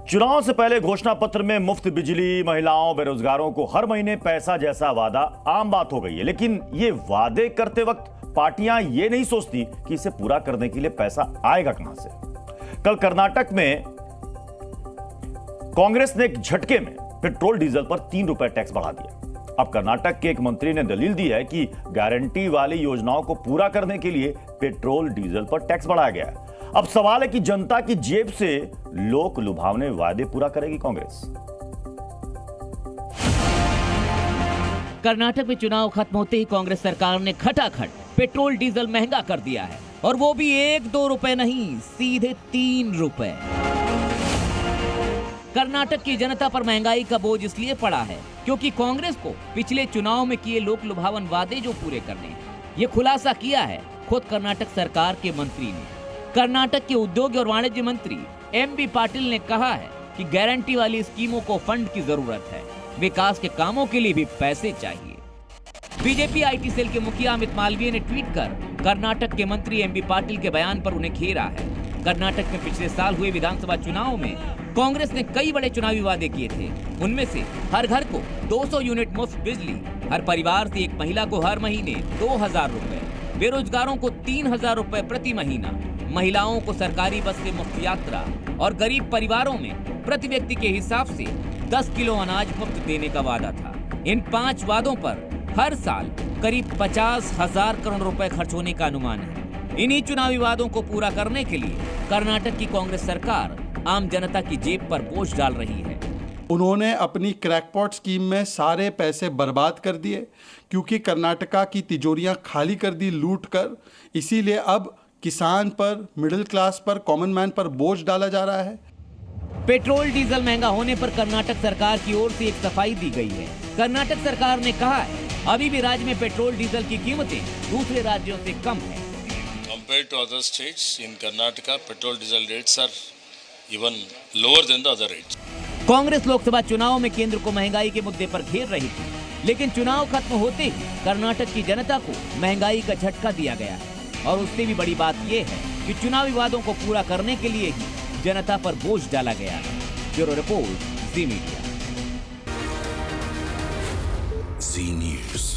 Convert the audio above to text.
चुनाव से पहले घोषणा पत्र में मुफ्त बिजली, महिलाओं, बेरोजगारों को हर महीने पैसा जैसा वादा आम बात हो गई है। लेकिन ये वादे करते वक्त पार्टियां ये नहीं सोचती कि इसे पूरा करने के लिए पैसा आएगा कहां से। कल कर्नाटक में कांग्रेस ने एक झटके में पेट्रोल डीजल पर 3 रुपए टैक्स बढ़ा दिया। अब कर्नाटक के एक मंत्री ने दलील दी है कि गारंटी वाली योजनाओं को पूरा करने के लिए पेट्रोल डीजल पर टैक्स बढ़ाया गया है। अब सवाल है कि जनता की जेब से लोक लुभावने वादे पूरा करेगी कांग्रेस। कर्नाटक में चुनाव खत्म होते ही कांग्रेस सरकार ने खटाखट पेट्रोल डीजल महंगा कर दिया है, और वो भी 1-2 रुपए नहीं, सीधे 3 रुपए। कर्नाटक की जनता पर महंगाई का बोझ इसलिए पड़ा है क्योंकि कांग्रेस को पिछले चुनाव में किए लोक लुभावन वादे जो पूरे करने हैं, ये खुलासा किया है खुद कर्नाटक सरकार के मंत्री ने। कर्नाटक के उद्योग और वाणिज्य मंत्री एमबी पाटिल ने कहा है कि गारंटी वाली स्कीमों को फंड की जरूरत है, विकास के कामों के लिए भी पैसे चाहिए। बीजेपी आईटी सेल के मुखिया अमित मालवीय ने ट्वीट कर कर्नाटक के मंत्री एमबी पाटिल के बयान पर उन्हें घेरा है। कर्नाटक में पिछले साल हुए विधानसभा चुनाव में कांग्रेस ने कई बड़े चुनावी वादे किए थे। उनमें से हर घर को 200 यूनिट मुफ्त बिजली, हर परिवार से एक महिला को हर महीने 2000 रुपए, बेरोजगारों को 3000 रुपए प्रति महीना, महिलाओं को सरकारी बस से मुफ्त यात्रा और गरीब परिवारों में प्रति व्यक्ति के हिसाब से 10 किलो अनाज मुफ्त देने का वादा था। इन 5 वादों पर हर साल करीब 50,000 करोड़ रुपए खर्च होने का अनुमान है। इन्हीं चुनावी वादों को पूरा करने के लिए कर्नाटक की कांग्रेस सरकार आम जनता की जेब पर बोझ डाल रही है। उन्होंने अपनी क्रैकपॉट स्कीम में सारे पैसे बर्बाद कर दिए क्योंकि कर्नाटका की तिजोरियां खाली कर दी लूट कर। इसीलिए अब किसान पर, मिडिल क्लास पर, कॉमन मैन पर बोझ डाला जा रहा है। पेट्रोल डीजल महंगा होने पर कर्नाटक सरकार की ओर से एक सफाई दी गई है। कर्नाटक सरकार ने कहा है अभी भी राज्य में पेट्रोल डीजल की कीमतें दूसरे राज्यों से कम है। Compared to other states, in Karnataka, petrol diesel rates are even lower than the other rates. Congress Lok Sabha चुनाव में केंद्र को महंगाई के मुद्दे पर घेर रही थी, लेकिन चुनाव खत्म होते ही कर्नाटक की जनता को महंगाई का झटका दिया गया है। और उससे भी बड़ी बात यह है कि चुनावी वादों को पूरा करने के लिए ही जनता पर बोझ डाला गया है। ब्यूरो रिपोर्ट, जी मीडिया। जी न्यूज़।